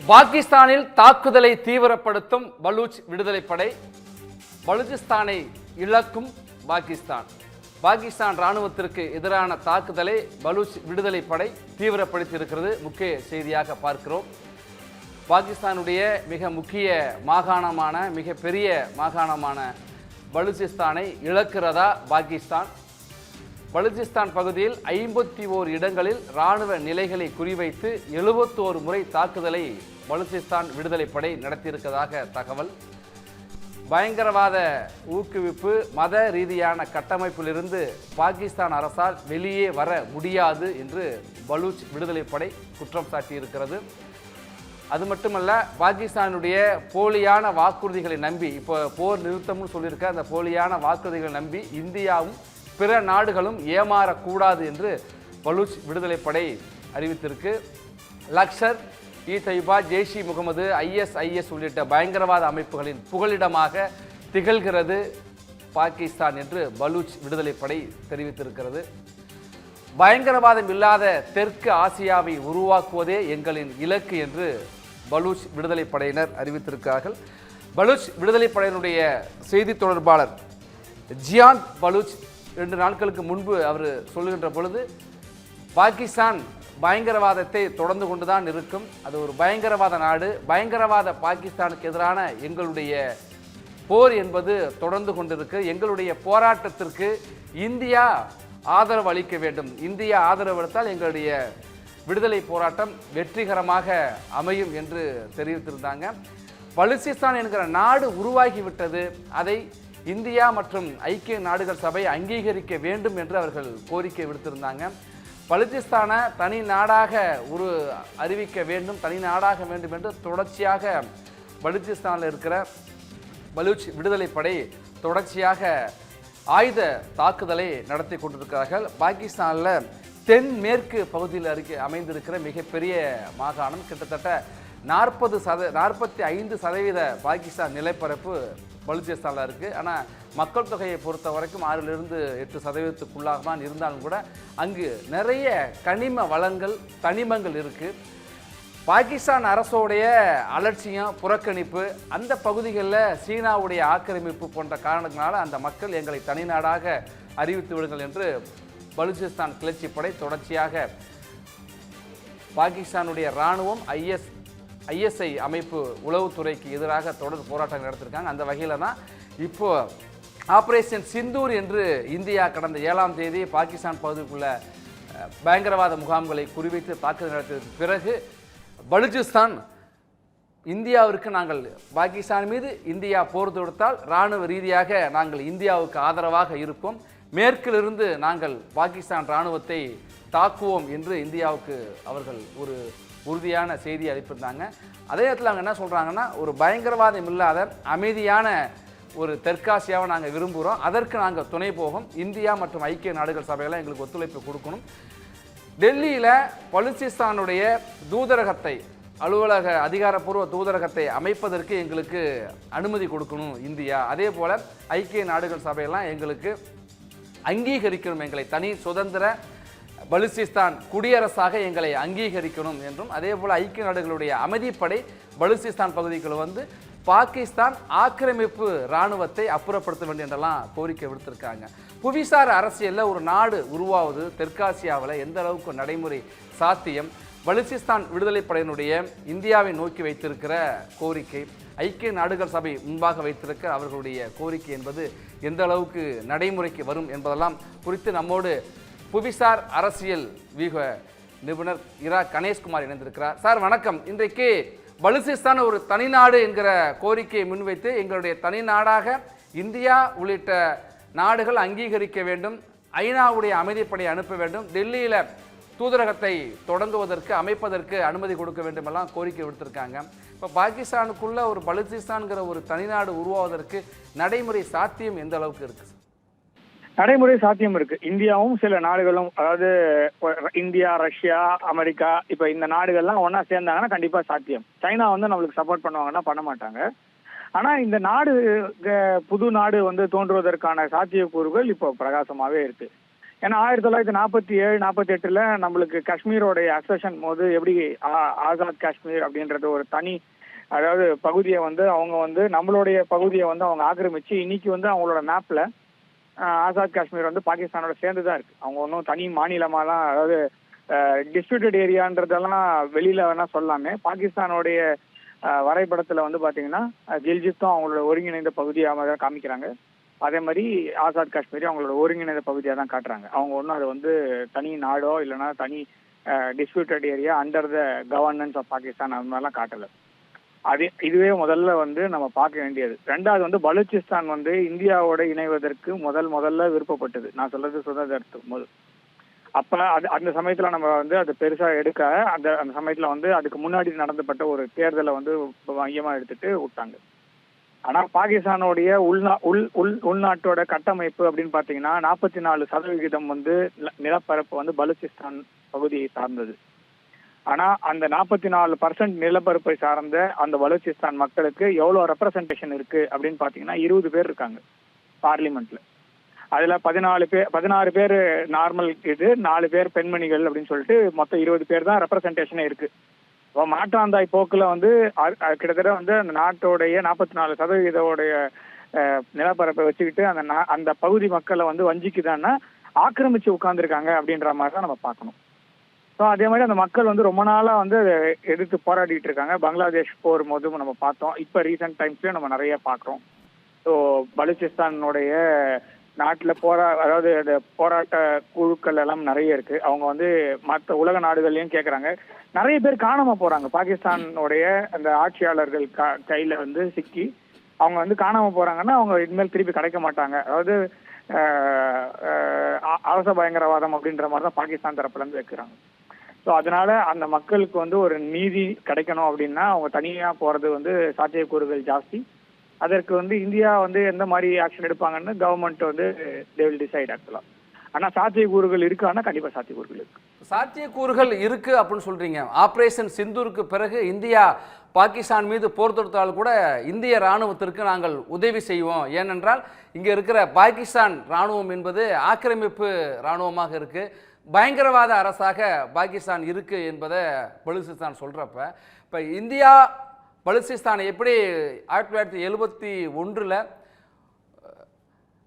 பாகிஸ்தானில் தாக்குதலை தீவிரப்படுத்தும் பலூச் விடுதலை படை. பலூச்சிஸ்தானை இழக்கும் பாகிஸ்தான். பாகிஸ்தான் ராணுவத்திற்கு எதிரான தாக்குதலை பலூச் விடுதலை படை தீவிரப்படுத்தியிருக்கிறது. முக்கிய செய்தியாக பார்க்கிறோம். பாகிஸ்தானுடைய மிக முக்கிய மாகாணமான மிக பெரிய மாகாணமான பலூச்சிஸ்தானை இழக்கிறதா பாகிஸ்தான்? பலூச்சிஸ்தான் பகுதியில் 51 இடங்களில் இராணுவ நிலைகளை குறிவைத்து 71 முறை தாக்குதலை பலூச்சிஸ்தான் விடுதலை படை நடத்தியிருப்பதாக தகவல். பயங்கரவாத ஊக்குவிப்பு மத ரீதியான கட்டமைப்பிலிருந்து பாகிஸ்தான் அரசால் வெளியே வர முடியாது என்று பலூச் விடுதலை படை குற்றம் சாட்டியிருக்கிறது. அது மட்டுமல்ல, பாகிஸ்தானுடைய போலியான வாக்குறுதிகளை நம்பி, இப்போ போர் நிறுத்தம்னு சொல்லியிருக்க அந்த போலியான வாக்குறுதிகளை நம்பி இந்தியாவும் பிற நாடுகளும் ஏமாறக்கூடாது என்று பலூச் விடுதலை படை அறிவித்திருக்கு. லஷ்கர் இ தொய்பா, ஜெய்ஷ் இ முகமது, ISIS உள்ளிட்ட பயங்கரவாத அமைப்புகளின் புகலிடமாக திகழ்கிறது பாகிஸ்தான் என்று பலூச் விடுதலை படை தெரிவித்திருக்கிறது. பயங்கரவாதம் இல்லாத தெற்கு ஆசியாவை உருவாக்குவதே எங்களின் இலக்கு என்று பலூச் விடுதலை படையினர் அறிவித்திருக்கிறார்கள். பலூச் விடுதலை படையினுடைய செய்தி தொடர்பாளர் ஜியான் பலூச் 2 நாட்களுக்கு முன்பு அவர் சொல்லுகின்ற பொழுது, பாகிஸ்தான் பயங்கரவாதத்தை தொடர்ந்து கொண்டுதான் இருக்கும். அது ஒரு பயங்கரவாத நாடு. பயங்கரவாத பாகிஸ்தானுக்கு எதிரான எங்களுடைய போர் என்பது தொடர்ந்து கொண்டிருக்கு. எங்களுடைய போராட்டத்திற்கு இந்தியா ஆதரவு அளிக்க வேண்டும். இந்தியா ஆதரவு அளித்தால் எங்களுடைய விடுதலை போராட்டம் வெற்றிகரமாக அமையும் என்று தெரிவித்திருந்தாங்க. பலூச்சிஸ்தான் என்கிற நாடு உருவாகிவிட்டது. அதை இந்தியா மற்றும் ஐக்கிய நாடுகள் சபை அங்கீகரிக்க வேண்டும் என்று அவர்கள் கோரிக்கை விடுத்திருந்தாங்க. பலூச்சிஸ்தானை தனி நாடாக அறிவிக்க வேண்டும், தனி நாடாக வேண்டும் என்று தொடர்ச்சியாக பலூச்சிஸ்தானில் இருக்கிற பலூச் விடுதலை படை தொடர்ச்சியாக ஆயுத தாக்குதலை நடத்தி கொண்டிருக்கிறார்கள். பாகிஸ்தானில் தென்மேற்கு பகுதியில் அமைந்திருக்கிற மிகப்பெரிய மாகாணம். கிட்டத்தட்ட 45% பாகிஸ்தான் நிலப்பரப்பு பலூச்சிஸ்தானில் இருக்குது. ஆனால் மக்கள் தொகையை பொறுத்த வரைக்கும் 6-8% தான் இருந்தாலும் கூட அங்கு நிறைய கனிம வளங்கள், தனிமங்கள் இருக்குது. பாகிஸ்தான் அரசோடைய அலட்சியம், புறக்கணிப்பு, அந்த பகுதிகளில் சீனாவுடைய ஆக்கிரமிப்பு போன்ற காரணங்களால் அந்த மக்கள் எங்களை தனிநாடாக அறிவித்து விடுங்கள் என்று பலூச்சிஸ்தான் கிளர்ச்சி படை தொடர்ச்சியாக பாகிஸ்தானுடைய இராணுவம் ISI அமைப்பு உளவுத்துறைக்கு எதிராக தொடர் போராட்டங்கள் நடத்திருக்காங்க. அந்த வகையில் தான் இப்போ ஆபரேஷன் சிந்தூர் என்று இந்தியா கடந்த 7ஆம் தேதி பாகிஸ்தான் பகுதிக்குள்ள பயங்கரவாத முகாம்களை குறிவைத்து தாக்குதல் நடத்தியதற்கு பிறகு பலூச்சிஸ்தான் இந்தியாவிற்கு நாங்கள் பாகிஸ்தான் மீது இந்தியா போர் தொடுத்தால் இராணுவ ரீதியாக நாங்கள் இந்தியாவுக்கு ஆதரவாக இருப்போம், மேற்கிலிருந்து நாங்கள் பாகிஸ்தான் இராணுவத்தை தாக்குவோம் என்று இந்தியாவுக்கு அவர்கள் ஒரு உறுதியான செய்தி அளிப்பிருந்தாங்க. அதே நேரத்தில் அவங்க என்ன சொல்கிறாங்கன்னா, ஒரு பயங்கரவாதம் இல்லாத அமைதியான ஒரு தெற்காசியாவை நாங்கள் விரும்புகிறோம், அதற்கு நாங்கள் துணை போகும், இந்தியா மற்றும் ஐக்கிய நாடுகள் சபையெல்லாம் எங்களுக்கு ஒத்துழைப்பு கொடுக்கணும். டெல்லியில் பலூச்சிஸ்தானுடைய தூதரகத்தை, அலுவலக அதிகாரப்பூர்வ தூதரகத்தை அமைப்பதற்கு எங்களுக்கு அனுமதி கொடுக்கணும் இந்தியா. அதே போல் ஐக்கிய நாடுகள் சபையெல்லாம் எங்களுக்கு அங்கீகரிக்கணும், எங்களை தனி சுதந்திர பலூச்சிஸ்தான் குடியரசாக எங்களை அங்கீகரிக்கணும் என்றும், அதே போல் ஐக்கிய நாடுகளுடைய அமைதிப்படை பலூச்சிஸ்தான் பகுதிக்குள் வந்து பாகிஸ்தான் ஆக்கிரமிப்பு இராணுவத்தை அப்புறப்படுத்த வேண்டும் என்றெல்லாம் கோரிக்கை விடுத்திருக்காங்க. புவிசார் அரசியலில் ஒரு நாடு உருவாவது தெற்காசியாவில் எந்த அளவுக்கு நடைமுறை சாத்தியம்? பலூச்சிஸ்தான் விடுதலை படையினுடைய இந்தியாவை நோக்கி வைத்திருக்கிற கோரிக்கை, ஐக்கிய நாடுகள் சபை முன்பாக வைத்திருக்கிற அவர்களுடைய கோரிக்கை என்பது எந்த அளவுக்கு நடைமுறைக்கு வரும் என்பதெல்லாம் குறித்து நம்மோடு புவிசார் அரசியல் வியூக நிபுணர் இரா கணேஷ்குமார் இணைந்திருக்கிறார். சார் வணக்கம். இன்றைக்கு பலூச்சிஸ்தான் ஒரு தனிநாடு என்கிற கோரிக்கையை முன்வைத்து எங்களுடைய தனி நாடாக இந்தியா உள்ளிட்ட நாடுகள் அங்கீகரிக்க வேண்டும், ஐநாவுடைய அமைதிப்படை அனுப்ப வேண்டும், டெல்லியில் தூதரகத்தை தொடங்குவதற்கு அமைப்பதற்கு அனுமதி கொடுக்க வேண்டும் எல்லாம் கோரிக்கை விடுத்திருக்காங்க. இப்போ பாகிஸ்தானுக்குள்ள ஒரு பலூச்சிஸ்தான்கிற ஒரு தனிநாடு உருவாவதற்கு நடைமுறை சாத்தியம் எந்த அளவுக்கு இருக்கு? நடைமுறை சாத்தியம் இருக்கு. இந்தியாவும் சில நாடுகளும், அதாவது இந்தியா, ரஷ்யா, அமெரிக்கா, இப்ப இந்த நாடுகள்லாம் ஒன்னா சேர்ந்தாங்கன்னா கண்டிப்பா சாத்தியம். சைனா நம்மளுக்கு சப்போர்ட் பண்ணுவாங்கன்னா பண்ண மாட்டாங்க. ஆனா இந்த நாடு, புது நாடு தோன்றுவதற்கான சாத்தியக்கூறுகள் இப்போ பிரகாசமாவே இருக்கு. ஏன்னா 1947-48ல நம்மளுக்கு காஷ்மீரோடைய அக்சஷன் போது எப்படி ஆசாத் காஷ்மீர் அப்படின்றது ஒரு தனி அதாவது பகுதியை வந்து அவங்க வந்து நம்மளுடைய பகுதியை வந்து அவங்க ஆக்கிரமிச்சு இன்னைக்கு வந்து அவங்களோட மேப்ல ஆசாத் காஷ்மீர் வந்து பாகிஸ்தானோட சேர்ந்துதான் இருக்கு. அவங்க ஒன்றும் தனி மாநிலமாலாம் அதாவது டிஸ்பியூட்டட் ஏரியான்றதெல்லாம் வெளியில வேணா சொல்லாமே பாகிஸ்தானோடைய வரைபடத்துல வந்து பாத்தீங்கன்னா கில்ஜித்தும் அவங்களோட ஒருங்கிணைந்த பகுதியாக தான் காமிக்கிறாங்க. அதே மாதிரி ஆசாத் காஷ்மீரி அவங்களோட ஒருங்கிணைந்த பகுதியாக தான் காட்டுறாங்க. அவங்க ஒன்றும் அது வந்து தனி நாடோ இல்லைன்னா தனி disputed area under the governance of Pakistan அது மாதிரிலாம் காட்டலை. இதுவே முதல்ல வந்து நம்ம பார்க்க வேண்டியது. ரெண்டாவது வந்து பலூச்சிஸ்தான் வந்து இந்தியாவோட இணைவதற்கு முதல்ல விருப்பப்பட்டது. நான் சொல்றது சுதந்திரத்துக்கு போது. அப்ப அந்த சமயத்துல நம்ம வந்து அது பெருசா எடுக்க அந்த சமயத்துல வந்து அதுக்கு முன்னாடி நடந்தப்பட்ட ஒரு தேர்தலை வந்து மையமா எடுத்துட்டு விட்டாங்க. ஆனா பாகிஸ்தானுடைய உள்நாட்டோட கட்டமைப்பு அப்படின்னு பாத்தீங்கன்னா 44% வந்து நிலப்பரப்பு வந்து பலூச்சிஸ்தான் பகுதியை சார்ந்தது. ஆனா அந்த 44% நிலப்பரப்பை சார்ந்த அந்த பலூச்சிஸ்தான் மக்களுக்கு எவ்வளவு ரெப்ரசன்டேஷன் இருக்கு அப்படின்னு பாத்தீங்கன்னா 20 பேர் இருக்காங்க பார்லிமெண்ட்ல. அதுல 16 பேர் நார்மல் 4 பேர் பெண்மணிகள் அப்படின்னு சொல்லிட்டு மொத்தம் 20 பேர் தான் ரெப்ரசன்டேஷனே இருக்கு. இப்போ மாற்றாந்தாய் போக்குல வந்து கிட்டத்தட்ட வந்து அந்த நாட்டோடைய 44% நிலப்பரப்பை வச்சுக்கிட்டு அந்த பகுதி மக்களை வந்து வஞ்சிக்குதான்னா ஆக்கிரமிச்சு உட்கார்ந்துருக்காங்க அப்படின்ற மாதிரி தான் நம்ம பார்க்கணும். ஸோ அதே மாதிரி அந்த மக்கள் வந்து ரொம்ப நாளாக வந்து எதிர்த்து போராடிட்டு இருக்காங்க. பங்களாதேஷ் போர் போதும் நம்ம பார்த்தோம். இப்போ ரீசெண்ட் டைம்ஸ்லேயும் நம்ம நிறைய பார்க்குறோம். ஸோ பலூச்சிஸ்தானுடைய நாட்டில் அதாவது இந்த போராட்ட குழுக்கள் எல்லாம் நிறைய இருக்கு. அவங்க வந்து மற்ற உலக நாடுகள்லையும் கேட்குறாங்க. நிறைய பேர் காணாம போறாங்க. பாகிஸ்தானுடைய அந்த ஆட்சியாளர்கள் கையில வந்து சிக்கி அவங்க வந்து காணாம போறாங்கன்னா அவங்க இனிமேல் திருப்பி கிடைக்க மாட்டாங்க. அதாவது அரச பயங்கரவாதம் அப்படின்ற மாதிரி தான் பாகிஸ்தான் தரப்புல இருந்து வைக்கிறாங்க. ஸோ அதனால அந்த மக்களுக்கு வந்து ஒரு நீதி கிடைக்கணும் அப்படின்னா அவங்க தனியா போறது வந்து சாத்தியக்கூறுகள் ஜாஸ்தி. அதற்கு வந்து இந்தியா வந்து எந்த மாதிரி ஆக்ஷன் எடுப்பாங்கன்னு கவர்மெண்ட் வந்து தே வில் டிசைட் ஆக்சுவலா. ஆனா சாத்தியக்கூறுகள் இருக்கான்னா கண்டிப்பா சாத்தியக்கூறுகள் இருக்கு. சாத்தியக்கூறுகள் இருக்கு அப்படின்னு சொல்றீங்க. ஆபரேஷன் சிந்தூருக்கு பிறகு இந்தியா பாகிஸ்தான் மீது போர் தொடுத்தால் கூட இந்திய இராணுவத்திற்கு நாங்கள் உதவி செய்வோம். ஏனென்றால் இங்கே இருக்கிற பாகிஸ்தான் இராணுவம் என்பது ஆக்கிரமிப்பு இராணுவமாக இருக்கு, பயங்கரவாத அரசாக பாகிஸ்தான் இருக்கு என்பதை பலூச்சிஸ்தான் சொல்றப்ப இப்போ இந்தியா பலூச்சிஸ்தானை எப்படி 1971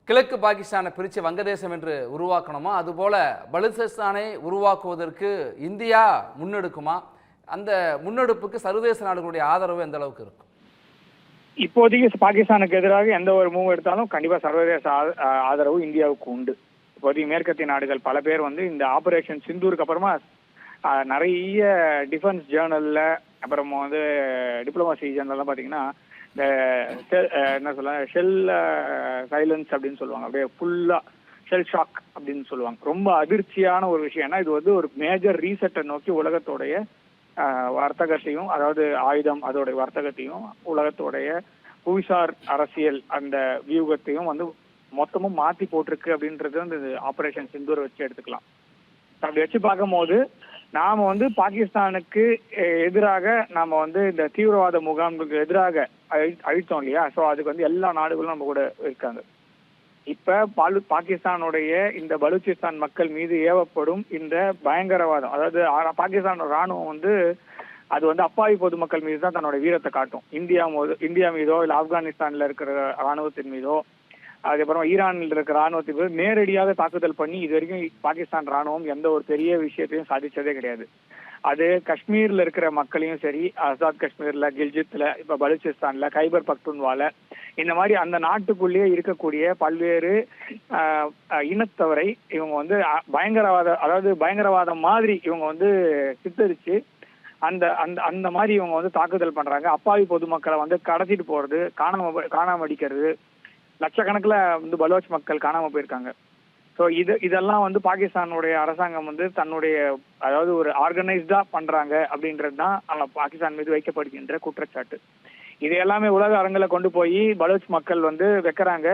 கிழக்கு பாகிஸ்தானை பிரித்து வங்கதேசம் என்று உருவாக்கணுமா அதுபோல பலூச்சிஸ்தானை உருவாக்குவதற்கு இந்தியா முன்னெடுக்குமா? அந்த முன்னெடுப்புக்கு சர்வதேச நாடுகளுடைய ஆதரவு எந்த அளவுக்கு இருக்கும்? இப்போதைக்கு பாகிஸ்தானுக்கு எதிராக எந்த ஒரு மூவ் எடுத்தாலும் கண்டிப்பா சர்வதேச ஆதரவு இந்தியாவுக்கு உண்டு. இப்போதைக்கு மேற்கத்திய நாடுகள் பல பேர் வந்து இந்த ஆபரேஷன் சிந்தூருக்கு அப்புறமா நிறைய டிஃபென்ஸ் ஜேர்னல்ல அப்புறமா வந்து டிப்ளமசி ஜேர்னல்லாம் பாத்தீங்கன்னா இந்த என்ன சொல்ல ஷெல் சைலன்ஸ் அப்படின்னு சொல்லுவாங்க. அப்படியே ஃபுல்லா ஷெல் ஷாக் அப்படின்னு சொல்லுவாங்க. ரொம்ப அதிர்ச்சியான ஒரு விஷயம். ஏன்னா இது வந்து ஒரு மேஜர் ரீசெட்டை நோக்கி உலகத்தோடைய வர்த்தகத்தையும் அதாவது ஆயுதம் அதோடைய வர்த்தகத்தையும் உலகத்தோடைய புவிசார் அரசியல் அந்த வியூகத்தையும் வந்து மொத்தமும் மாத்தி போட்டிருக்கு அப்படின்றது அந்த ஆபரேஷன் சிந்தூரை வச்சு எடுத்துக்கலாம். அப்படி வச்சு பார்க்கும்போது நாம வந்து பாகிஸ்தானுக்கு எதிராக நாம வந்து இந்த தீவிரவாத முகாம்களுக்கு எதிராக அழித்தோம் இல்லையா? ஸோ அதுக்கு வந்து எல்லா நாடுகளும் நம்ம கூட இருக்காங்க. இப்ப பாகிஸ்தானுடைய இந்த பலூச்சிஸ்தான் மக்கள் மீது ஏவப்படும் இந்த பயங்கரவாதம் அதாவது பாகிஸ்தான் ராணுவம் வந்து அது வந்து அப்பாவி பொதுமக்கள் மீது தான் தன்னோட வீரத்தை காட்டும். இந்தியா மீதோ இல்ல ஆப்கானிஸ்தான்ல இருக்கிற ராணுவத்தின் மீதோ அதுக்கப்புறம் ஈரானில் இருக்கிற ராணுவத்தின் மீது நேரடியாக தாக்குதல் பண்ணி இது வரைக்கும் பாகிஸ்தான் ராணுவம் எந்த ஒரு பெரிய விஷயத்தையும் சாதிச்சதே கிடையாது. அது காஷ்மீர்ல இருக்கிற மக்களையும் சரி, ஆசாத் காஷ்மீர்ல, கில்ஜித்ல, இப்ப பலூச்சிஸ்தான்ல, கைபர் பக்துன்வால இந்த மாதிரி அந்த நாட்டுக்குள்ளேயே இருக்கக்கூடிய பல்வேறு இனத்தவரை இவங்க வந்து பயங்கரவாதம் மாதிரி இவங்க வந்து சித்தரிச்சு அந்த அந்த அந்த மாதிரி இவங்க வந்து தாக்குதல் பண்றாங்க. அப்பாவி பொதுமக்களை வந்து கடத்திட்டு போறது, காணாம அடிக்கிறது, லட்சக்கணக்கில் வந்து பலோச் மக்கள் காணாம போயிருக்காங்க. ஸோ இதெல்லாம் வந்து பாகிஸ்தானுடைய அரசாங்கம் வந்து தன்னுடைய அதாவது ஒரு ஆர்கனைஸ்டா பண்றாங்க அப்படின்றது தான் பாகிஸ்தான் மீது வைக்கப்படுகின்ற குற்றச்சாட்டு. இது எல்லாமே உலக அரங்கில கொண்டு போய் பலோச் மக்கள் வந்து வைக்கிறாங்க,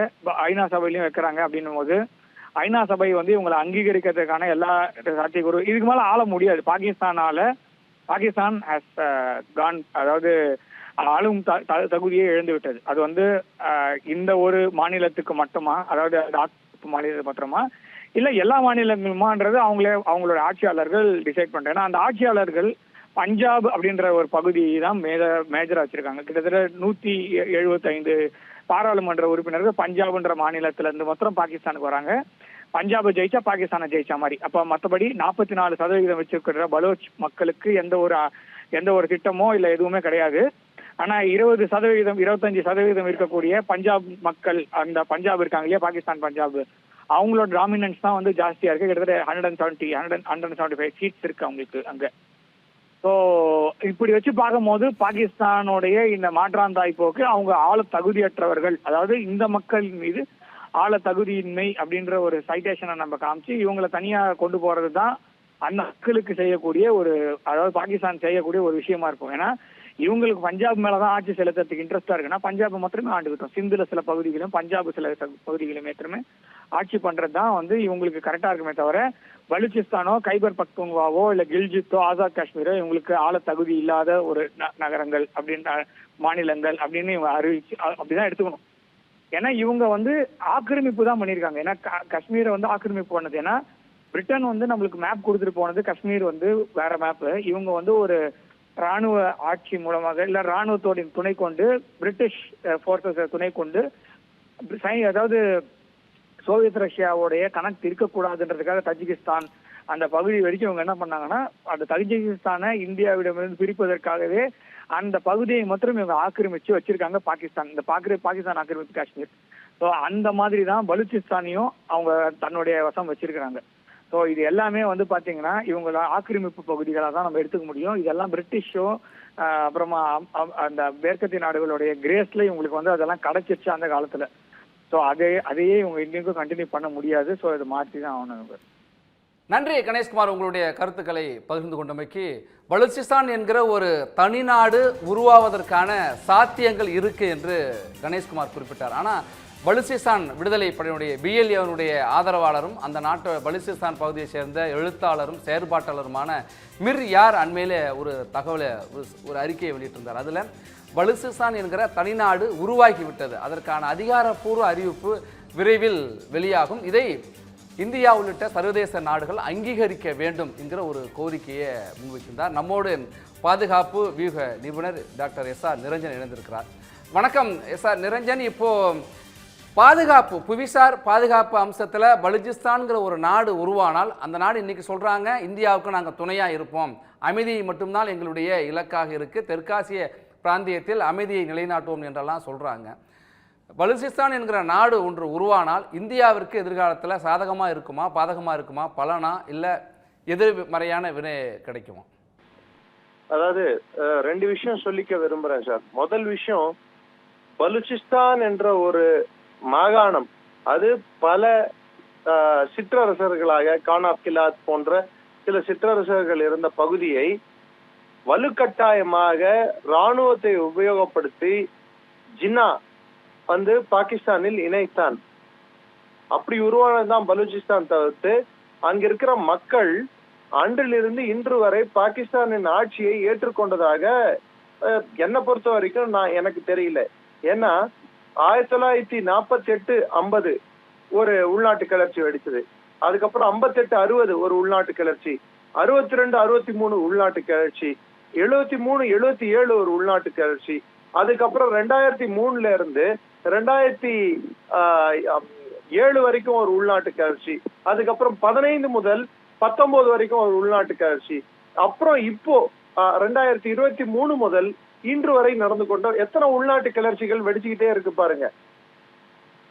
ஐநா சபையிலையும் வைக்கிறாங்க. அப்படின்னும் போது ஐநா சபை வந்து இவங்களை அங்கீகரிக்கிறதுக்கான எல்லா சாத்தியக்கூறு இதுக்கு மேல ஆள முடியாது. பாகிஸ்தான் ஹேஸ் கான் அதாவது ஆளும் தகுதியை இழந்து விட்டது. அது வந்து இந்த ஒரு மாநிலத்துக்கு மட்டுமா அதாவது மாநிலத்துக்கு மட்டுமா இல்ல எல்லா மாநிலங்களுமான்றது அவங்களோட ஆட்சியாளர்கள் டிசைட் பண்றாங்க. ஏன்னா அந்த ஆட்சியாளர்கள் பஞ்சாப் அப்படின்ற ஒரு பகுதி தான் மேஜரா வச்சிருக்காங்க. கிட்டத்தட்ட 175 பாராளுமன்ற உறுப்பினர்கள் பஞ்சாப்ன்ற மாநிலத்துல இருந்து மொத்தம் பாகிஸ்தானுக்கு வராங்க. பஞ்சாபை ஜெயிச்சா பாகிஸ்தானை ஜெயிச்ச மாதிரி. அப்ப மற்றபடி 44% வச்சிருக்கிற பலோச் மக்களுக்கு எந்த ஒரு திட்டமோ இல்ல எதுவுமே கிடையாது. ஆனா 20%, 25% இருக்கக்கூடிய பஞ்சாப் மக்கள், அந்த பஞ்சாப் இருக்காங்க இல்லையா, பாகிஸ்தான் பஞ்சாப், அவங்களோட டாமினன்ஸ் தான் வந்து ஜாஸ்தியா இருக்கு. கிட்டத்தட்ட 175 சீட்ஸ் இருக்கு அவங்களுக்கு அங்க. ஸோ இப்படி வச்சு பார்க்கும்போது பாகிஸ்தானுடைய இந்த மாற்றாந்தாய் போக்கு, அவங்க ஆள தகுதியற்றவர்கள், அதாவது இந்த மக்கள் மீது ஆள தகுதியின்மை அப்படின்ற ஒரு சைட்டேஷனை நம்ம காமிச்சு இவங்களை தனியா கொண்டு போறது தான் அந்த மக்களுக்கு செய்யக்கூடிய அதாவது பாகிஸ்தான் செய்யக்கூடிய ஒரு விஷயமா இருக்கும். ஏன்னா இவங்களுக்கு பஞ்சாப் மேலதான் ஆட்சி செலுத்துறதுக்கு இன்ட்ரெஸ்டா இருக்குன்னா பஞ்சாப் மாத்திரமே ஆண்டுகிட்டோம். சிந்துல சில பகுதிகளும் பஞ்சாப் சில பகுதிகளும் மாத்திரமே ஆட்சி பண்றது தான் வந்து இவங்களுக்கு கரெக்டா இருக்குமே தவிர, பலுச்சிஸ்தானோ கைபர் பக்துன்வாவோ இல்ல கில்ஜித்தோ ஆசாத் காஷ்மீரோ இவங்களுக்கு ஆள தகுதி இல்லாத ஒரு நகரங்கள் அப்படின்ற மாநிலங்கள் அப்படின்னு இவங்க அறிவிச்சு அப்படிதான் எடுத்துக்கணும். ஏன்னா இவங்க வந்து ஆக்கிரமிப்பு தான் பண்ணியிருக்காங்க. ஏன்னா காஷ்மீரை வந்து ஆக்கிரமிப்பு பண்ணது. ஏன்னா பிரிட்டன் வந்து நம்மளுக்கு மேப் கொடுத்துட்டு போனது, காஷ்மீர் வந்து வேற மேப். இவங்க வந்து ஒரு ராணுவ ஆட்சி மூலமாக இல்ல ராணுவத்தோட துணை கொண்டு, பிரிட்டிஷ் போர்சஸ் துணை கொண்டு, அதாவது சோவியத் ரஷ்யாவுடைய கணக்கு இருக்கக்கூடாதுன்றதுக்காக தஜிகிஸ்தான் அந்த பகுதி வரைக்கும் இவங்க என்ன பண்ணாங்கன்னா, அந்த தஜிகிஸ்தானை இந்தியாவிடமிருந்து பிரிப்பதற்காகவே அந்த பகுதியை மாத்திரம் இவங்க ஆக்கிரமிச்சு வச்சிருக்காங்க பாகிஸ்தான். இந்த பாகிஸ்தான் ஆக்கிரமிப்பு காஷ்மீர். ஸோ அந்த மாதிரி தான் பலுச்சிஸ்தானையும் அவங்க தன்னுடைய வசம் வச்சிருக்கிறாங்க. ஸோ இது எல்லாமே வந்து பாத்தீங்கன்னா இவங்கள ஆக்கிரமிப்பு பகுதிகளாக தான் நம்ம எடுத்துக்க முடியும். இதெல்லாம் பிரிட்டிஷும் அப்புறமா அந்த மேற்கத்திய நாடுகளுடைய கிரேஸ்ல இவங்களுக்கு வந்து அதெல்லாம் கிடைச்சிருச்சு அந்த காலத்துல. ஸோ அதையே இவங்க இன்னைக்கும் கண்டினியூ பண்ண முடியாது. ஸோ இதை மாற்றி தான் ஆகணும். நன்றி கணேஷ்குமார், உங்களுடைய கருத்துக்களை பகிர்ந்து கொண்டமைக்கு. பலுச்சிஸ்தான் என்கிற ஒரு தனிநாடு உருவாவதற்கான சாத்தியங்கள் இருக்கு என்று கணேஷ்குமார் குறிப்பிட்டார். ஆனால் பலுச்சிஸ்தான் விடுதலை படையினுடைய பிஎல்ஏனுடைய ஆதரவாளரும் அந்த நாட்டு பலுச்சிஸ்தான் பகுதியை சேர்ந்த எழுத்தாளரும் செயற்பாட்டாளருமான மிர் யார் அண்மையிலே ஒரு தகவலை ஒரு அறிக்கையை வெளியிட்டிருந்தார். அதில் பலுச்சிஸ்தான் என்கிற தனிநாடு உருவாகிவிட்டது, அதற்கான அதிகாரப்பூர்வ அறிவிப்பு விரைவில் வெளியாகும், இதை இந்தியா உள்ளிட்ட சர்வதேச நாடுகள் அங்கீகரிக்க வேண்டும் என்கிற ஒரு கோரிக்கையை முன்வைக்கின்றார். நம்மோடு பாதுகாப்பு வியூக நிபுணர் டாக்டர் எஸ்ஆர் நிரஞ்சன் இணைந்திருக்கிறார். வணக்கம் எஸ்ஆர் நிரஞ்சன். இப்போ பாதுகாப்பு, புவிசார் பாதுகாப்பு அம்சத்தில் பலுச்சிஸ்தான்கிற ஒரு நாடு உருவானால், அந்த நாடு இன்னைக்கு சொல்றாங்க இந்தியாவுக்கு நாங்கள் துணையா இருப்போம், அமைதி மட்டும்தான் எங்களுடைய இலக்காக இருக்கு, தெற்காசிய பிராந்தியத்தில் அமைதியை நிலைநாட்டுவோம் என்றெல்லாம் சொல்றாங்க. பலுச்சிஸ்தான் என்கிற நாடு ஒன்று உருவானால் இந்தியாவிற்கு எதிர்காலத்தில் சாதகமாக இருக்குமா, பாதகமாக இருக்குமா, பலனா இல்லை எதிர்மறையான வினை கிடைக்குமா? அதாவது ரெண்டு விஷயம் சொல்லிக்க விரும்புறேன் சார். முதல் விஷயம், பலுச்சிஸ்தான் என்ற ஒரு மாகாணம் அது பல சிற்றரசர்களாக கான் ஆஃப் கிலாத் போன்ற சில சிற்றரசர்கள் இருந்த பகுதியை வலுக்கட்டாயமாக இராணுவத்தை உபயோகப்படுத்தி ஜின்னா வந்து பாகிஸ்தானில் இணைத்தான். அப்படி உருவானதுதான் பலுச்சிஸ்தான். தவிர்த்து அங்க இருக்கிற மக்கள் அன்றிலிருந்து இன்று வரை பாகிஸ்தானின் ஆட்சியை ஏற்றுக்கொண்டதாக என்னை பொறுத்த வரைக்கும் எனக்கு தெரியல. ஏன்னா 1948-50 ஒரு உள்நாட்டு கிளர்ச்சி வெடிச்சது. அதுக்கப்புறம் 58-60 ஒரு உள்நாட்டு கிளர்ச்சி, 62-63 உள்நாட்டு கிளர்ச்சி, 73-77 ஒரு உள்நாட்டு கிளர்ச்சி, அதுக்கப்புறம் 2003 இருந்து 2007 வரைக்கும் ஒரு உள்நாட்டு கிளர்ச்சி, அதுக்கப்புறம் 15 முதல் 19 வரைக்கும் ஒரு உள்நாட்டு கிளர்ச்சி, அப்புறம் இப்போ 2023 முதல் இன்று வரை நடந்து கொண்ட எத்தனை உள்நாட்டு கிளர்ச்சிகள் வெடிச்சுக்கிட்டே இருக்கு பாருங்க.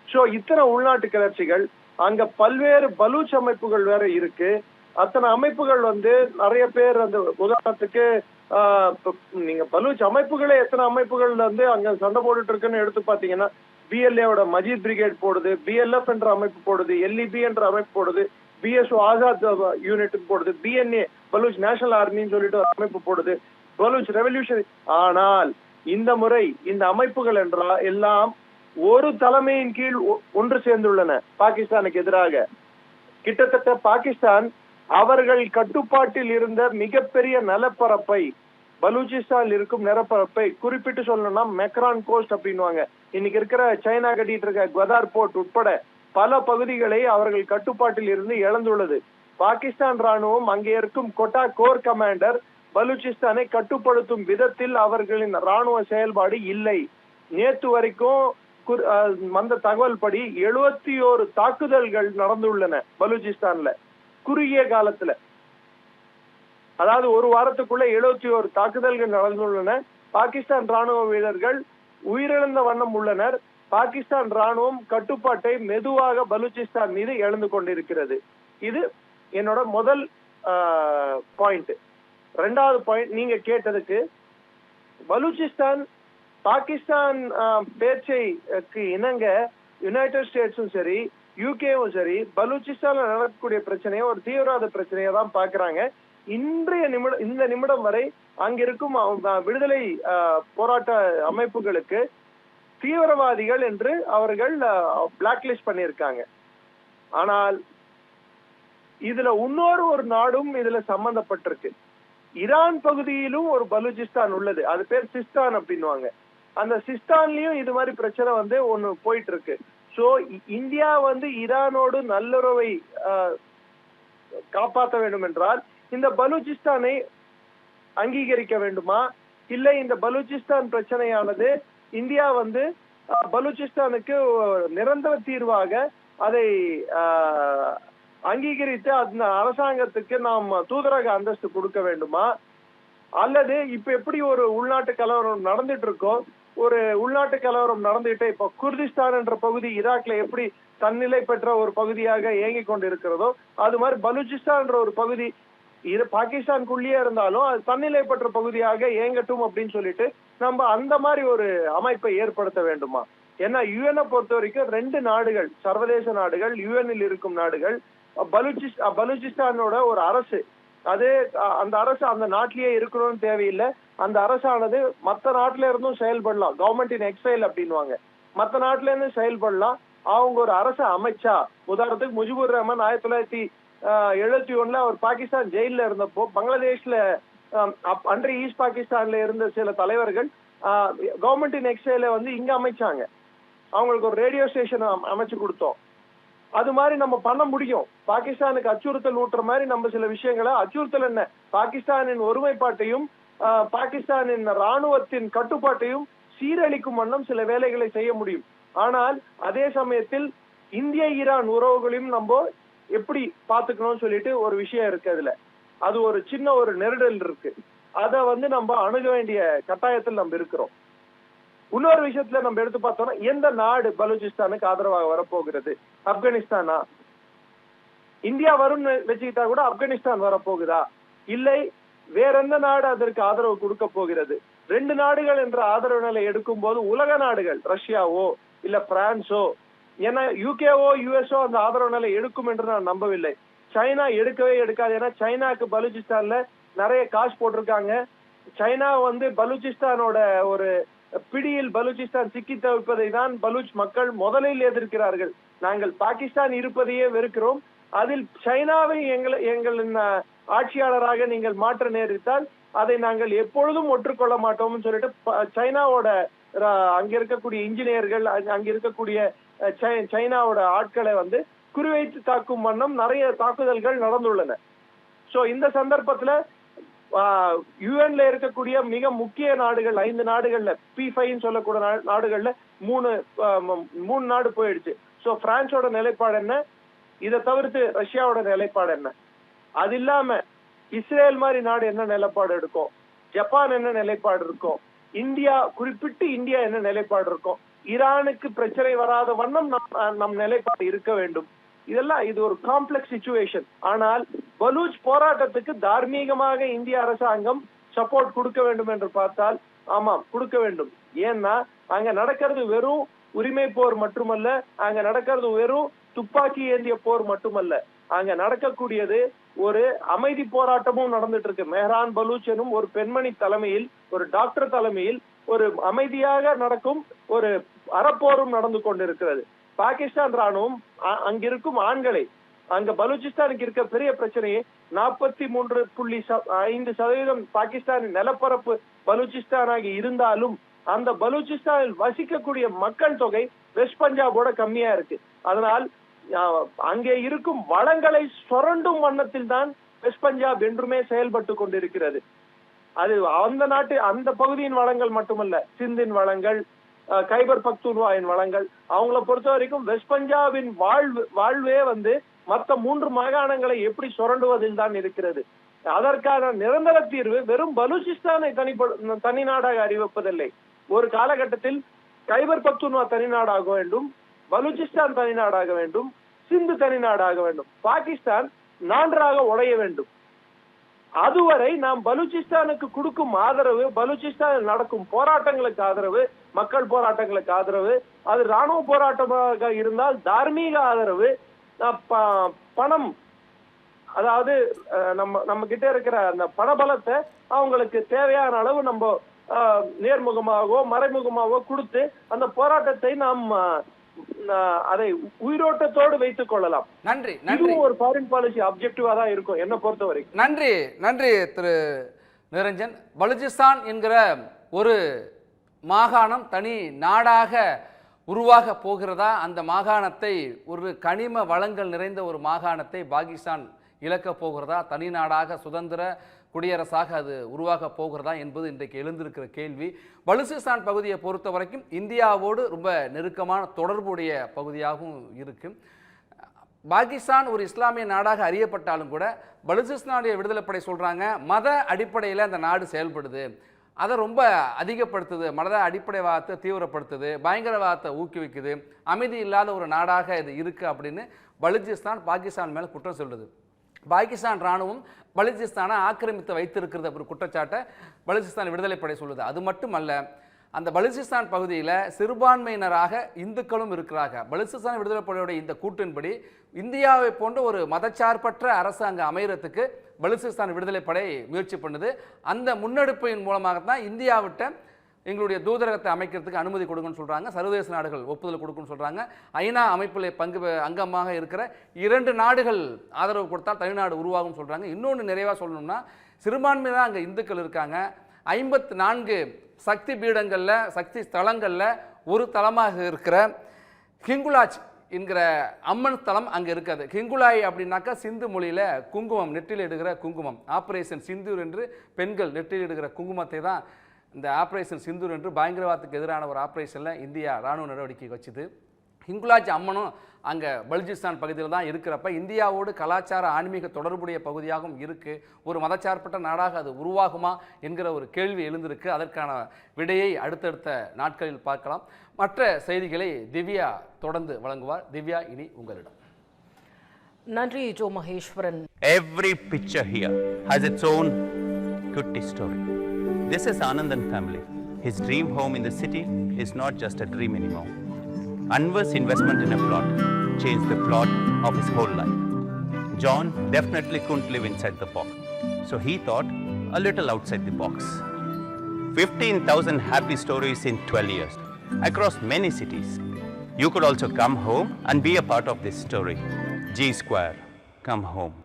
சோ இத்தனை உள்நாட்டு கிளர்ச்சிகள், அங்க பல்வேறு பலூச் அமைப்புகள் வேற இருக்கு. அத்தனை அமைப்புகள் வந்து நிறைய பேர், அந்த உதாரணத்துக்கு நீங்க பலூச் அமைப்புகளே எத்தனை அமைப்புகள் வந்து அங்க சண்டை போட்டுட்டு இருக்குன்னு எடுத்து பாத்தீங்கன்னா, பிஎல்ஏவோட மஜீத் பிரிகேட் போடுது, பிஎல்எஃப் என்ற அமைப்பு போடுது, எல்இபி என்ற அமைப்பு போடுது, பிஎஸ்ஓ ஆசாத் யூனிட் போடுது, பிஎன்ஏ பலூச் நேஷனல் ஆர்மின்னு சொல்லிட்டு ஒரு அமைப்பு போடுது, பலூச் ரெவல்யூஷன். ஆனால் இந்த முறை இந்த அமைப்புகள் என்றால் எல்லாம் ஒரு தலைமையின் கீழ் ஒன்று சேர்ந்துள்ளன பாகிஸ்தானுக்கு எதிராக. கிட்டத்தட்ட பாகிஸ்தான் அவர்கள் கட்டுப்பாட்டில் இருந்த மிகப்பெரிய நிலப்பரப்பை, பலூச்சிஸ்தான் இருக்கும் நிலப்பரப்பை குறிப்பிட்டு சொல்லணும்னா மெக்ரான் கோஸ்ட் அப்படின்வாங்க. இன்னைக்கு இருக்கிற சைனா கட்டிட்டு இருக்க குவதார் போர்ட் உட்பட பல பகுதிகளை அவர்கள் கட்டுப்பாட்டில் இருந்து இழந்துள்ளது. பாகிஸ்தான் ராணுவம் அங்கே இருக்கும் கொட்டா கோர் கமாண்டர் பலூச்சிஸ்தானை கட்டுப்படுத்தும் விதத்தில் அவர்களின் ராணுவ செயல்பாடு இல்லை. நேற்று வரைக்கும் வந்த தகவல் படி 71 தாக்குதல்கள் நடந்துள்ளன பலூச்சிஸ்தான்ல குறுகிய காலத்துல. அதாவது ஒரு வாரத்துக்குள்ள 71 தாக்குதல்கள் நடந்துள்ளன. பாகிஸ்தான் ராணுவ வீரர்கள் உயிரிழந்த வண்ணம் உள்ளனர். பாகிஸ்தான் ராணுவம் கட்டுப்பாட்டை மெதுவாக பலூச்சிஸ்தான் மீது இழந்து கொண்டிருக்கிறது. இது என்னோட முதல் பாயிண்ட். ரெண்டாவது பாயிண்ட், நீங்க கேட்டதுக்கு பலூச்சிஸ்தான் பாகிஸ்தான் பேச்சைக்கு இணங்க யுனைடெட் ஸ்டேட்ஸும் சரி யூகேவும் சரி பலூச்சிஸ்தான்ல நடக்கக்கூடிய பிரச்சனையை ஒரு தீவிரவாத பிரச்சனையை தான் பாக்குறாங்க. இந்த நிமிடம் வரை அங்கிருக்கும் விடுதலை போராட்ட அமைப்புகளுக்கு தீவிரவாதிகள் என்று அவர்கள் பிளாக்லிஸ்ட் பண்ணியிருக்காங்க. ஆனால் இதுல இன்னொரு நாடும் இதுல சம்பந்தப்பட்டிருக்கு. ஈரான் பகுதியிலும் ஒரு பலூச்சிஸ்தான் உள்ளது. அது பேர் சிஸ்தான் அப்படின்வாங்க. அந்த சிஸ்தான்லயும் இது மாதிரி பிரச்சனை ஒண்ணு போயிட்டு இருக்கு. சோ இந்தியா ஈரானோடு நல்லுறவை காப்பாற்ற வேண்டும் என்றால் இந்த பலூச்சிஸ்தானை அங்கீகரிக்க வேண்டுமா, இல்லை இந்த பலூச்சிஸ்தான் பிரச்சனையானது இந்தியா பலூச்சிஸ்தானுக்கு நிரந்தர தீர்வாக அதை அங்கீகரித்து அந்த அரசாங்கத்துக்கு நாம் தூதரக அந்தஸ்து கொடுக்க வேண்டுமா, அல்லது இப்ப எப்படி ஒரு உள்நாட்டு கலவரம் நடந்துட்டு இருக்கோ, ஒரு உள்நாட்டு கலவரம் நடந்துட்டு இப்ப குர்திஸ்தான் என்ற பகுதி ஈராக்ல எப்படி தன்னிலை பெற்ற ஒரு பகுதியாக இயங்கி கொண்டு இருக்கிறதோ அது மாதிரி பலூச்சிஸ்தான் என்ற ஒரு பகுதி இது பாகிஸ்தானுக்குள்ளேயே இருந்தாலும் அது தன்னிலை பெற்ற பகுதியாக இயங்கட்டும் அப்படின்னு சொல்லிட்டு நம்ம அந்த மாதிரி ஒரு அமைப்பை ஏற்படுத்த வேண்டுமா? ஏன்னா யுஎனை பொறுத்த வரைக்கும் 2 நாடுகள், சர்வதேச நாடுகள், யுஎனில் இருக்கும் நாடுகள், பலூச்சிஸ்தானோட ஒரு அரசு, அது அந்த அரசு அந்த நாட்டிலேயே இருக்கணும்னு தேவையில்லை. அந்த அரசானது மற்ற நாட்டில இருந்தும் செயல்படலாம். கவர்மெண்ட் இன் எக்ஸைல் அப்படின்வாங்க. மற்ற நாட்டில இருந்து செயல்படலாம். அவங்க ஒரு அரசை அமைச்சா, உதாரணத்துக்கு முஜிபுர் ரஹ்மான் 1971 அவர் பாகிஸ்தான் ஜெயில இருந்தப்போ பங்களாதேஷ்ல அன்றைய ஈஸ்ட் பாகிஸ்தான்ல இருந்த சில தலைவர்கள் கவர்மெண்ட் இன் எக்ஸைல இங்க அமைச்சாங்க. அவங்களுக்கு ஒரு ரேடியோ ஸ்டேஷன் அமைச்சு கொடுத்தோம். அது மாதிரி நம்ம பண்ண முடியும். பாகிஸ்தானுக்கு அச்சுறுத்தல் ஊட்டுற மாதிரி நம்ம சில விஷயங்களை, அச்சுறுத்தல் என்ன, பாகிஸ்தானின் ஒருமைப்பாட்டையும் பாகிஸ்தானின் ராணுவத்தின் கட்டுப்பாட்டையும் சீரழிக்கும் வண்ணம் சில வேலைகளை செய்ய முடியும். ஆனால் அதே சமயத்தில் இந்திய ஈரான் உறவுகளையும் நம்ம எப்படி பாத்துக்கணும்னு சொல்லிட்டு ஒரு விஷயம் இருக்கு. அதுல அது ஒரு சின்ன ஒரு நெருடல் இருக்கு. அத நம்ம அணுக வேண்டிய கட்டாயத்தில் நம்ம இருக்கிறோம். இன்னொரு விஷயத்துல நம்ம எடுத்து பார்த்தோம்னா, எந்த நாடு பலூச்சிஸ்தானுக்கு ஆதரவாக வரப்போகிறது? ஆப்கானிஸ்தானா? இந்தியா வரும்னு வச்சுக்கிட்டா கூட ஆப்கானிஸ்தான் வரப்போகுதா, இல்லை வேற எந்த நாடு அதற்கு ஆதரவு கொடுக்க போகிறது? 2 நாடுகள் என்ற ஆதரவு நிலை எடுக்கும் போது உலக நாடுகள், ரஷ்யாவோ இல்ல பிரான்ஸோ, ஏன்னா யூகேவோ யுஎஸ்ஓ அந்த ஆதரவு நிலை எடுக்கும் என்று நான் நம்பவில்லை. சைனா எடுக்கவே எடுக்காது. ஏன்னா சைனாக்கு பலூச்சிஸ்தான்ல நிறைய காசு போட்டிருக்காங்க. சைனா பலூச்சிஸ்தானோட ஒரு பிடியில் பலூச்சிஸ்தான் சிக்கி தவிர்ப்பதை தான் பலூச் மக்கள் முதலில் எதிர்க்கிறார்கள். நாங்கள் பாகிஸ்தான் இருப்பதையே வெறுக்கிறோம். அதில் சைனாவை எங்களின் ஆட்சியாளராக நீங்கள் மாற்ற நேரிட்டால் அதை நாங்கள் எப்பொழுதும் ஒற்றுக்கொள்ள மாட்டோம்னு சொல்லிட்டு சைனாவோட அங்க இருக்கக்கூடிய இன்ஜினியர்கள், அங்க இருக்கக்கூடிய சைனாவோட ஆட்களை குறிவைத்து தாக்கும் வண்ணம் நிறைய தாக்குதல்கள் நடந்துள்ளன. சோ இந்த சந்தர்ப்பத்துல யுஎன்ல இருக்கக்கூடிய மிக முக்கிய நாடுகள் 5 நாடுகள்ல P5 சொல்லக்கூடிய நாடுகள்ல 3 நாடு போயிடுச்சு. சோ பிரான்ஸோட நிலைப்பாடு என்ன, இதை தவிர்த்து ரஷ்யாவோட நிலைப்பாடு என்ன, அது இல்லாம இஸ்ரேல் மாதிரி நாடு என்ன நிலைப்பாடு எடுக்கும், ஜப்பான் என்ன நிலைப்பாடு இருக்கும், இந்தியா குறிப்பிட்டு இந்தியா என்ன நிலைப்பாடு இருக்கும், ஈரானுக்கு பிரச்சனை வராத வண்ணம் நம் நிலைப்பாடு இருக்க வேண்டும். இதெல்லாம் இது ஒரு காம்ப்ளெக்ஸ் சிச்சுவேஷன். ஆனால் பலூச் போராட்டத்துக்கு தார்மீகமாக இந்திய அரசாங்கம் சப்போர்ட் கொடுக்க வேண்டும் என்று பார்த்தால் ஆமாம் கொடுக்க வேண்டும். ஏன்னா அங்க நடக்கிறது வெறும் உரிமை போர் மட்டுமல்ல, அங்க நடக்கிறது வெறும் துப்பாக்கி ஏந்திய போர் மட்டுமல்ல, அங்க நடக்கக்கூடியது ஒரு அமைதி போராட்டமும் நடந்துட்டு இருக்கு. மெஹரான் பலூச் எனும் ஒரு பெண்மணி தலைமையில், ஒரு டாக்டர் தலைமையில் ஒரு அமைதியாக நடக்கும் ஒரு அறப்போரும் நடந்து கொண்டிருக்கிறது. பாகிஸ்தான் ராணுவம் அங்கிருக்கும் ஆண்களை, அங்க பலூச்சிஸ்தானுக்கு இருக்க பெரிய பிரச்சனையே 43.5% பாகிஸ்தானின் நிலப்பரப்பு பலூச்சிஸ்தானாகி இருந்தாலும் அந்த பலூச்சிஸ்தானில் வசிக்கக்கூடிய மக்கள் தொகை வெஸ்ட் பஞ்சாபோட கம்மியா இருக்கு. அதனால் அங்கே இருக்கும் வளங்களை சுரண்டும் வண்ணத்தில் தான் வெஸ்ட் பஞ்சாப் என்றுமே செயல்பட்டு கொண்டிருக்கிறது. அது அந்த பகுதியின் வளங்கள் மட்டுமல்ல, சிந்தின் வளங்கள், கைபர் பக்துன்வாவின் வளங்கள், அவங்கள பொறுத்த வரைக்கும் வெஸ்ட் பஞ்சாபின் வாழ்வே மற்ற 3 மாகாணங்களை எப்படி சுரண்டுவதில் தான் இருக்கிறது. அதற்கான நிரந்தர தீர்வு வெறும் பலூச்சிஸ்தானை தனி நாடாக அறிவிப்பதில்லை. ஒரு காலகட்டத்தில் கைபர் பக்துன்வா தனி நாடாக வேண்டும், பலூச்சிஸ்தான் தனி நாடாக வேண்டும், சிந்து தனி நாடாக வேண்டும், பாகிஸ்தான் நான்காக உடைய வேண்டும். அதுவரை நாம் பலூச்சிஸ்தானுக்கு கொடுக்கும் ஆதரவு, பலூச்சிஸ்தானில் நடக்கும் போராட்டங்களுக்கு ஆதரவு, மக்கள் போராட்டங்களுக்கு ஆதரவு, அது ராணுவ போராட்டமாக இருந்தால் தார்மீக ஆதரவு, பணம், அதாவது நம்ம கிட்ட இருக்கிற அந்த பணபலத்தை அவங்களுக்கு தேவையான அளவு நம்ம நேர்முகமாகவோ மறைமுகமாகவோ கொடுத்து அந்த போராட்டத்தை நாம் அதை உயிரோட்டத்தோடு வைத்துக் கொள்ளலாம். நன்றி. இதுவும் ஒரு ஃபாரின் பாலிசி அப்ஜெக்டிவா தான் இருக்கும் என்ன பொறுத்த வரைக்கும். நன்றி திரு நிரஞ்சன். பலுச்சிஸ்தான் என்கிற ஒரு மாகாணம் தனி நாடாக உருவாக போகிறதா? அந்த மாகாணத்தை ஒரு கனிம வளங்கள் நிறைந்த ஒரு மாகாணத்தை பாகிஸ்தான் இழக்கப் போகிறதா? தனி நாடாக சுதந்திர குடியரசாக அது உருவாக போகிறதா என்பது இன்றைக்கு எழுந்திருக்கிற கேள்வி. பலுச்சிஸ்தான் பகுதியை பொறுத்த வரைக்கும் இந்தியாவோடு ரொம்ப நெருக்கமான தொடர்புடைய பகுதியாகவும் இருக்கு. பாகிஸ்தான் ஒரு இஸ்லாமிய நாடாக அறியப்பட்டாலும் கூட பலுச்சிஸ்தானுடைய விடுதலைப்படை சொல்றாங்க மத அடிப்படையில் அந்த நாடு செயல்படுது, அதை ரொம்ப அதிகப்படுத்துது, மத அடிப்படைவாதத்தை தீவிரப்படுத்துது, பயங்கரவாதத்தை ஊக்குவிக்குது, அமைதி இல்லாத ஒரு நாடாக இது இருக்கு அப்படின்னு பலுச்சிஸ்தான் பாகிஸ்தான் மேலே குற்றம் சொல்லுது. பாகிஸ்தான் ராணுவம் பலுச்சிஸ்தானை ஆக்கிரமித்து வைத்திருக்கிறது அப்படி குற்றச்சாட்டை பலுச்சிஸ்தான் விடுதலைப்படை சொல்லுது. அது மட்டுமல்ல, அந்த பலுச்சிஸ்தான் பகுதியில் சிறுபான்மையினராக இந்துக்களும் இருக்கிறாங்க. பலுச்சிஸ்தான் விடுதலைப்படையுடைய இந்த கூற்றின்படி இந்தியாவை போன்ற ஒரு மதச்சார்பற்ற அரசு அங்கே அமைகிறதுக்கு பலுச்சிஸ்தான் விடுதலைப்படை முயற்சி பண்ணுது. அந்த முன்னெடுப்பின் மூலமாகத்தான் இந்தியாவிட்ட எங்களுடைய தூதரகத்தை அமைக்கிறதுக்கு அனுமதி கொடுக்குன்னு சொல்கிறாங்க, சர்வதேச நாடுகள் ஒப்புதல் கொடுக்குன்னு சொல்கிறாங்க. ஐநா அமைப்பில் அங்கமாக இருக்கிற 2 நாடுகள் ஆதரவு கொடுத்தால் தனிநாடு உருவாகும் சொல்கிறாங்க. இன்னொன்று நிறைவாக சொல்லணும்னா, சிறுபான்மையாக அங்கே இந்துக்கள் இருக்காங்க. 54 சக்தி பீடங்களில், சக்தி ஸ்தலங்களில் ஒரு தலமாக இருக்கிற ஹிங்குலாஜ் என்கிற அம்மன் ஸ்தலம் அங்கே இருக்காது. ஹிங்குலாய் அப்படின்னாக்கா சிந்து மொழியில் குங்குமம், நெற்றில் இடுகிற குங்குமம், ஆப்ரேஷன் சிந்தூர் என்று பெண்கள் நெற்றில் இடுகிற குங்குமத்தை தான் இந்த ஆப்ரேஷன் சிந்தூர் என்று பயங்கரவாதத்துக்கு எதிரான ஒரு ஆப்ரேஷனில் இந்தியா ராணுவ நடவடிக்கை வச்சுது. ஹிங்குலாஜ் அம்மனும் அங்கே பலுச்சிஸ்தான் பகுதியில் தான் இருக்கிறப்ப இந்தியாவோடு கலாச்சார ஆன்மீக தொடர்புடைய பகுதியாகவும் இருக்குது. ஒரு மதச்சார்பற்ற நாடாக அது உருவாகுமா என்கிற ஒரு கேள்வி எழுந்திருக்கு. அதற்கான விடையை அடுத்தடுத்த நாட்களில் பார்க்கலாம். மற்ற செய்திகளை திவ்யா தொடர்ந்து வழங்குவார். திவ்யா, இனி உங்களிடம். நன்றி Joe Maheswaran. Every picture here has its own kutti story. This is Anandan family. His dream home in the city is not just a dream anymore. Anwar's investment in a plot changed the plot of his whole life. John definitely couldn't live inside the box, so he thought a little outside the box. 15,000 happy stories in 12 years across many cities. You could also come home and be a part of this story. G Square, come home.